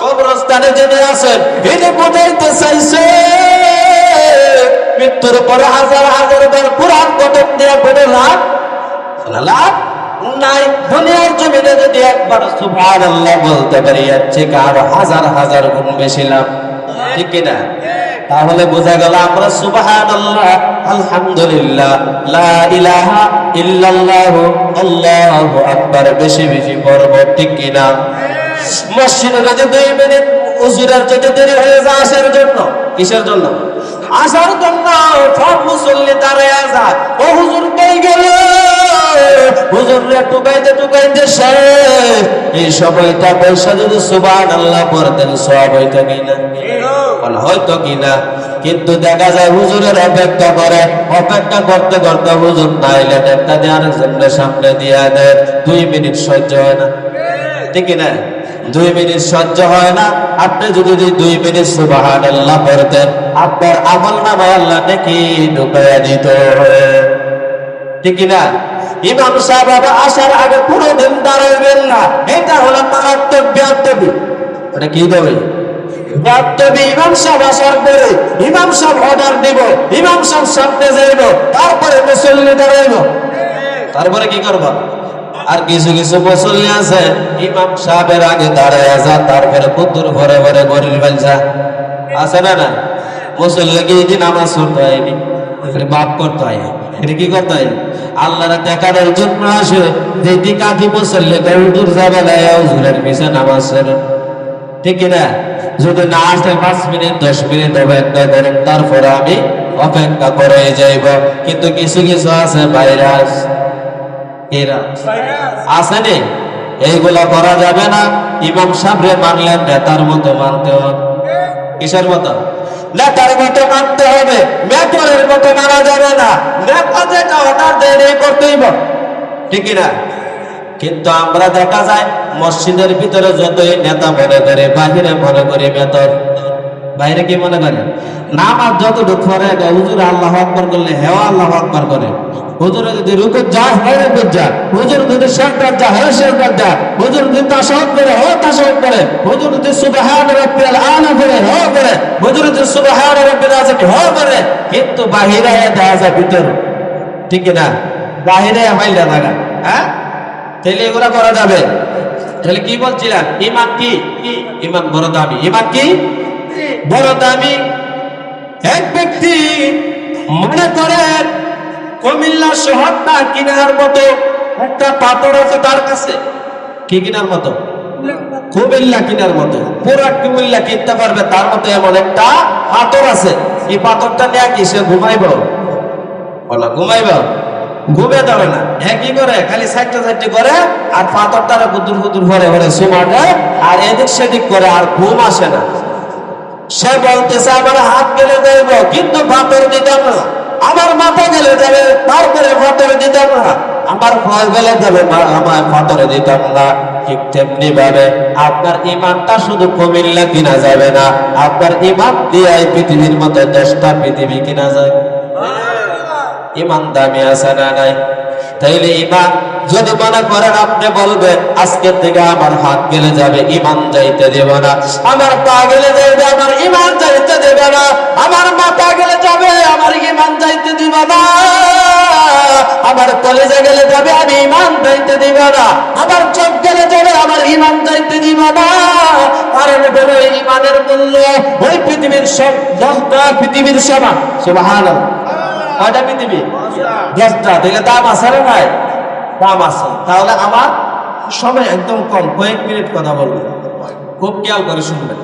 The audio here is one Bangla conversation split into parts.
কবরস্থানে যিনি আছেন তিনি বুঝাইতে চাইছে মৃত্যুর পরে হাজার হাজার বার কোরআন খতম দিয়ে পড়ে লাভ নাই। দুনিয়ার জমিনে যদি একবার সুবহানাল্লাহ বলতে পারি এর থেকে আরো হাজার হাজার গুণ বেশি লাভ, ঠিক কিনা? তাহলে বোঝা গেল আমরা সুবহানাল্লাহ, আলহামদুলিল্লাহ, লা ইলাহা ইল্লাল্লাহ, আল্লাহু আকবার বেশি বেশি পড়ব, ঠিক কিনা? মসজিদে যদি 2 মিনিট উজুরের যদি দেরি হয়ে যায় আসার জন্য, কিসের জন্য? আসার জন্য সব মুসল্লি দাঁড়ায় যায়, ও হুজুর কই গেল, হুজুরে টুকাইতে টুকাইতে শেষ। এই সময়টা পয়সা যদি সুবহানাল্লাহ পড়তেন সওয়াব হইতো কিনা? হয়তো কিনা? কিন্তু দেখা যায় হুজুরের অপেক্ষা করে, অপেক্ষা করতে করতে হুজুর নাইলে একটা দিয়ে আরেকজনের সামনে দিয়ে দেয়, 2 মিনিট সহ্য হয় না, ঠিক না? 2 মিনিট সহ্য হয় না। আপনি যদি 2 মিনিট সুবহানাল্লাহ পড়তেন আপনার আমলনামায় আল্লাহ নাকি ঢুকাইয়া দিত, ঠিক না? ইমাম সাহেব আসার আগে পুরো দিন দাঁড়াইবেন না, এটা হলো মারাত্মক বেয়াদবি। এটা কি দেবে? বেয়াদবি। ইমাম সাহেব আসার পরে ইমাম সাহেব অর্ডার দিব, ইমাম সাহেব সামনে যাইব, তারপরে মুসল্লি দাঁড়াইব, তারপরে কি করবা? আর কিছু কিছু মুসল্লি আছে ইমাম সাহেবের আগে দাঁড়ায় যা, তারপরে কুতুর ভরে ভরে গরিব ফেলছা, আছে না? না মুসল্লিকে এই দিন নামাজ পড়তে হয়নি, মাফ করতে হয়, এটা কি করতে হয়? আল্লাহরা দেখানোর জন্য আসে যে দিকাতি মুসল্লি হুজুর যাবে না, হুজুরের পিছনে নামাজ পড়ে, ঠিক না? যদি না আসে 5 মিনিট 10 মিনিট অপেক্ষা করেন, তারপরে আমি অপেক্ষা করে যাইব। কিন্তু কিছু কিছু আছে ভাইরাস, এরা আসেনি, এইগুলা করা যাবে না। ইমাম সাহেবরে মানলেন নেতার মতো মানতে হবে। কিসের মতো? নেতার মতো মানতে হবে, মেটরের মতো মানা যাবে না। নেতা যেটা অর্ডার দেয় করতেই হবে, ঠিক না? কিন্তু আমরা দেখা যায় মসজিদের ভিতরে যতই নেতা মনে করে, বাহিরে মনে করি মেতর। বাইরে কি মনে করে? নামাজ যতটুকু করে হুজুর আল্লাহু আকবার করলে হেওয়া আল্লাহু আকবার করে, হুজুরে যদি রুকু যায় হয় রুকু যায়, হুজুর যদি সিজদা যায় হয় সিজদা যায়, হুজুর যদি তাশাহুদ করে হয় তাশাহুদ করে, হুজুর যদি সুবহান রাব্বিল আলা করে হয় করে, হুজুর যদি সুবহান রাব্বিল আযম হয় করে। কিন্তু বাহিরে দেখা যায় ভিতর, ঠিক না? বাহিরে হাইলা লাগা, হ্যাঁ? তাহলে এগুলা করা যাবে? তাহলে কি বলছিলাম? ইমান কি? ইমান বড় দামি। ইমান কি? বড় দামি। এক ব্যক্তি মনে করেন কুমিল্লা শহরটা কিনার মতো একটা পাথর আছে তার কাছে। কি কিনার মতো? কুমিল্লা কিনার মতো। পুরা কুমিল্লা কিনতে পারবে তার মতো এমন একটা পাথর আছে। এই পাথরটা নিয়ে কি সে ঘুমাইব? বলো ঘুমাইব? ঘুমে যাবে না। কি করে? খালি সাইডটা সাইডটা করে আর পাথরটারে কুতুর কুতুর ভরে ভরে সুমাটে আর এদিক সেদিক করে, আর ঘুম আসে না। সে বলতেছে আমার হাত গেলে যাইব কিন্তু পাথর দিতাম না, আমার মাথা গেলে যাবে তারপরে পাথর দিতাম না, আমার ভয় গেলে যাবে আমার পাথরে দিতাম না। ঠিক তেমনি ভাবে আপনার ইমানটা শুধু কুমিল্লা কিনা যাবে না, আপনার ইমান দিয়ে পৃথিবীর মতো 10টা পৃথিবী কিনা যায়। ইমান দামি আছে না নাই? তাইলে ইমান যদি মনে করেন আপনি বলবেন আজকের থেকে আমার হাত গেলে যাবে, ইমান যাইতে দেব না, আমার পা গেলে যাবে, আমার ইমান যাইতে দেবে না, আমার মাথা গেলে যাবে, আমার ইমান যাইতে দিব না, আমার কলেজে গেলে যাবে, আমি ইমান যাইতে দিব না, আমার চোখ গেলে যাবে, আমার ইমান যাইতে দিব না। কারণ হলো ইমানের মূল্য ওই পৃথিবীর সব 10টা পৃথিবীর সমান। সুবহানাল্লাহ। কয়টা পৃথিবী? 10টা। থেকে দাম আছে না ভাই? দাম আছে। তাহলে আমার সময় একদম কম, কয়েক মিনিট কথা বলবো, খুব খেয়াল করে শুনবেন।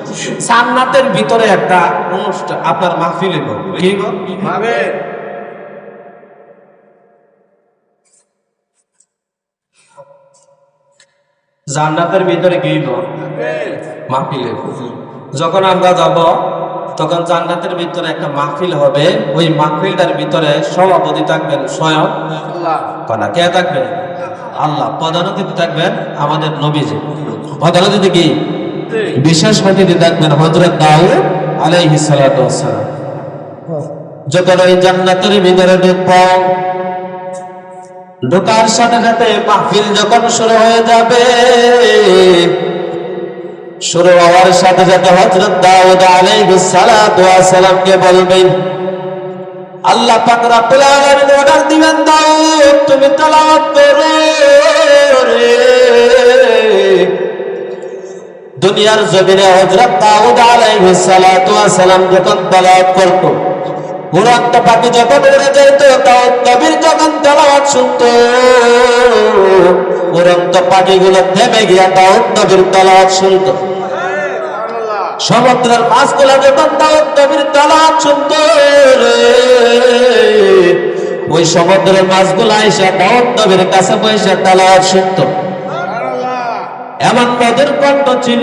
জান্নাতের ভিতরে একটা অনুষ্ঠান আপনার মাহফিলে কি গো? জান্নাতের ভিতরে কি গো? মাহফিলে। যখন আমরা যাব তখন জান্নাতের ভিতরে একটা মাহফিল হবে, ওই মাহফিলটার ভিতরে সভাপতি থাকবেন স্বয়ং আল্লাহ। কে থাকবে? আল্লাহ। প্রধান অতিথি থাকবেন আমাদের নবীজি। প্রধান অতিথি কি? বিশেষ অতিথি থাকবেন হযরত দাউদ আলাইহিস সালাতু ওয়াস সালাম। যখন ওই জান্নাতের ভিতরে ঢুকব ঢোকার সাথে সাথে মাহফিল যখন শুরু হয়ে যাবে, শুরু হওয়ার সাথে সাথে হযরত দাউদ আলাইহিস সালাতু ওয়াস সালামকে বলবেন, আল্লাহ পাক রব্বুল আলামিন অর্ডার দিবেন, দাউদ তুমি তেলাওয়াত করো রে। দুনিয়ার জমিনে হযরত দাউদ আলাইহিস সালাতু ওয়াস সালাম যখন তেলাওয়াত করত, উড়ন্ত পাখি যখন উড়ে যেত, দাউদ নবীর যখন তেলাওয়াত শুনতো, উড়ন্ত পাখিগুলো থেমে গিয়া দাউদ নবীর তেলাওয়াত শুনতো। সমুদ্রের মাছগুলো যখন দাউদ নবীর তেলাওয়াত শুনতো, ওই সমুদ্রের মাছগুলো এসে দাউদ নবীর কাছে বসে তেলাওয়াত শুনতো। এমন মধুর কণ্ঠ ছিল,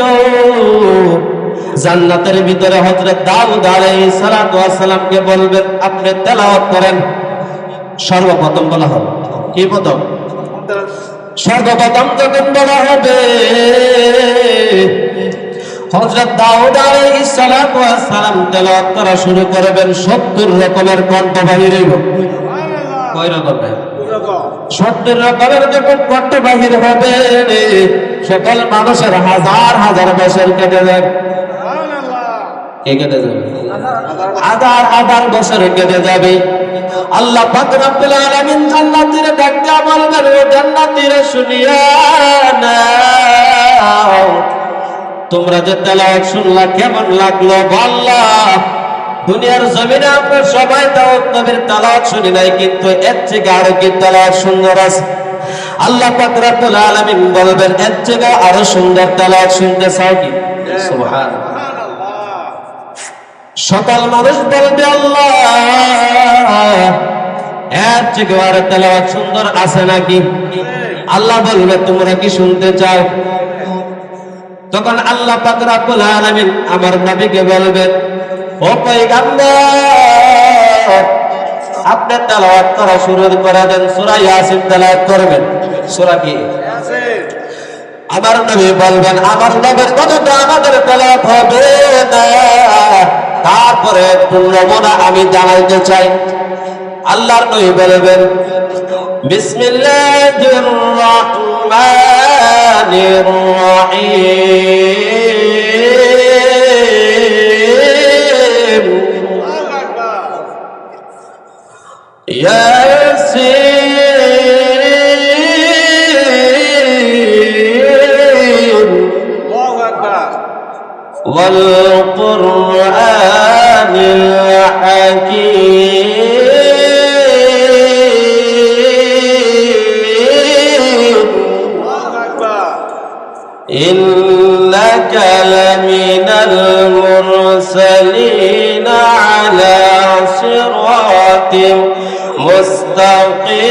জান্নাতের ভিতরে হযরত দাউদ আলাইহিস সালাতু ওয়াস সালামকে বলবেন, আপনি তেলাওয়াত করেন। সর্বপ্রথম বলা হবে কি? প্রথম সর্বপ্রথম যখন বলা হবে, হযরত দাউদ আলাইহিস সালাতু ওয়াস সালাম তেলাওয়াত করা শুরু করবেন। 70 রকমের কণ্ঠ বাহির হইব। কয় রকমের? 70 রকমের যখন কণ্ঠ বাহির হবে, সকল মানুষের হাজার হাজার বছর কেটে যাবে। কে কেটে যাবে? হাজার হাজার বছর কেটে যাবে। আল্লাহ পাক রব্বুল আলামিন জান্নাতীরা ডাকতে বলবেন, ও জান্নাতীরা শুনিয়া নাও, তোমরা যে তেলাওয়াত শুনলা কেমন লাগলো? আল্লাহ, দুনিয়ার জমিনে আমরা সবাই দাউদ নবীর তেলাওয়াত শুনি নাই, কিন্তু এর থেকে আরো কি তেলাওয়াত সুন্দর আছে? আল্লাহ পাক রব্বুল আলামিন বলবেন, এর থেকে আরো সুন্দর তেলাওয়াত শুনতে চাও কি? সুবহানাল্লাহ। সকল মানুষ বলবে, আল্লাহ, এর থেকে আরো তেলাওয়াত সুন্দর আছে নাকি? আল্লাহ বলবে, তোমরা কি শুনতে চাও? তখন আল্লাহ পাক রব্বুল আলামিন আমার নবীকে বলবেন, ও পয়গম্বর, আপনি তেলাওয়াত করা শুরু করে দেন। সূরা ইয়াসিন তেলাওয়াত করবেন। সূরা কি? ইয়াসিন। আমার নবী বলবেন, আমার নবীর কথাটা আমাদের তেলাওয়াত হবে না, তারপরে পূর্ণমনা আমি জানাইতে চাই। আল্লাহর নবী বলবেন, বিসমিল্লাহির রাহমানির রহিম, ইয়াসিন ওয়াল কুরআনিল হাকীম, ইন্নাকা লামিনাল মুরসালিন আলা সিরাতিম মুস্তাকিম।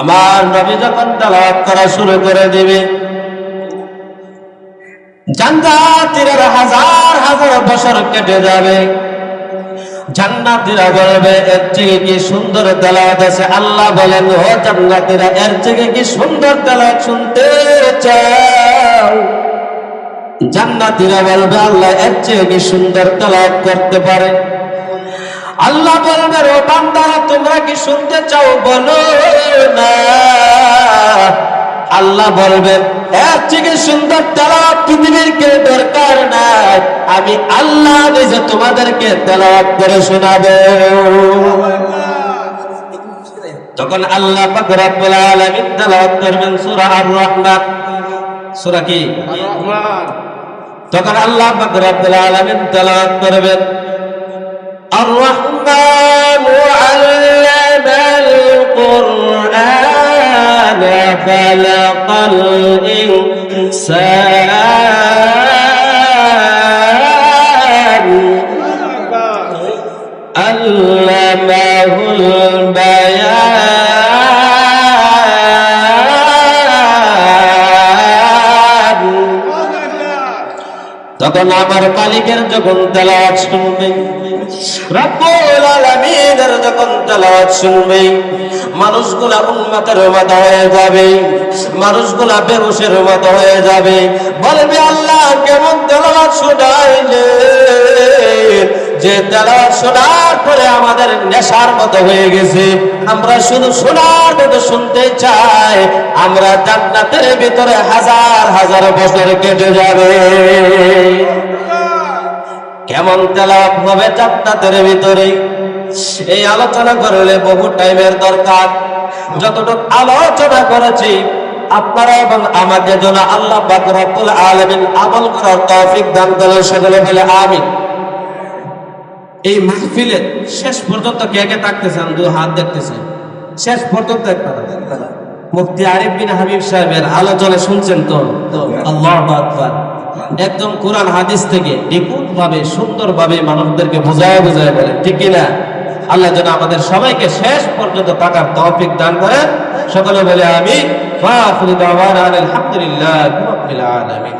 আমার নবী যখন তেলাওয়াত করা শুরু করে দিবে, জান্নাতীরা হাজার হাজার বছর কেটে যাবে। জান্নাতীরা বলবে, এর থেকে কি সুন্দর তেলাওয়াত আছে? আল্লাহ বলেন, ও জান্নাতীরা, এর থেকে কি সুন্দর তেলাওয়াত শুনতে চাও? জান্নাতীরা বলবে, আল্লাহ, এর চেয়ে কি সুন্দর তেলাওয়াত করতে পারে? আল্লাহ বলবে, ও বান্দারা, তোমরা কি শুনতে চাও? বলো না। আল্লাহ বলবেন, এর থেকে সুন্দর তেলাওয়াত পৃথিবীর কেউ দরকার নাই, আমি আল্লাহ নিজে তোমাদেরকে তেলাওয়াত করে শোনাবো। তখন আল্লাহ পাক রব্বুল আলামিন তেলাওয়াত করবেন সূরা আর-রহমান। সূরা কি? আর-রহমান। তখন আল্লাহ পাক রব্বুল আলামিন তেলাওয়াত করবেন, আর-রহমানু আল্লামাল কুরআন খালাকাল ইনসান আল্লামাহুল বায়ান। তখন আমার মালিকের যখন তেলাওয়াত শুনবে, রব্বুল আলামিনের যখন তেলাওয়াত শুনবে, মানুষগুলা উন্মাতের মতো হয়ে যাবে, মানুষগুলা বেহুশের মতো হয়ে যাবে। বলবে, আল্লাহ কেমন তেলাওয়াত শোনাইলে, যে তেলাওয়াত শোনার পরে আমাদের নেশার মতো হয়ে গেছে, আমরা শুধু শোনার মতো শুনতে চাই, আমরা জান্নাতের ভিতরে হাজার হাজার বছর কেটে যাবে। কেমন তেলাওয়াত হবে জান্নাতের ভিতরে, এই আলোচনা করলে বহু টাইমের দরকার। যতটুকু আলোচনা করেছি আপনারা এবং আমাকে যেন আল্লাহ পাক রব্বুল আলামিন আমল করার তৌফিক দান করেন, সকলে বলে আমিন। এই মাহফিলে শেষ পর্যন্ত কে কে থাকতেছেন? দুই হাত দেখতেছেন। শেষ পর্যন্ত একটা মুফতি আরিফ বিন হাবিব সাহেবের আলোচনা শুনছেন তো? আল্লাহু আকবার। একদম কোরআন হাদিস থেকে নিখুঁত ভাবে সুন্দর ভাবে মানুষদেরকে বোঝায় বলে, ঠিক কিনা? আল্লাহ যেন আমাদের সবাইকে শেষ পর্যন্ত থাকার তৌফিক দান করেন, সকলে বলে আমিন। ওয়া আখিরু দাওয়ানা আলহামদুলিল্লাহি রাব্বিল আলামিন।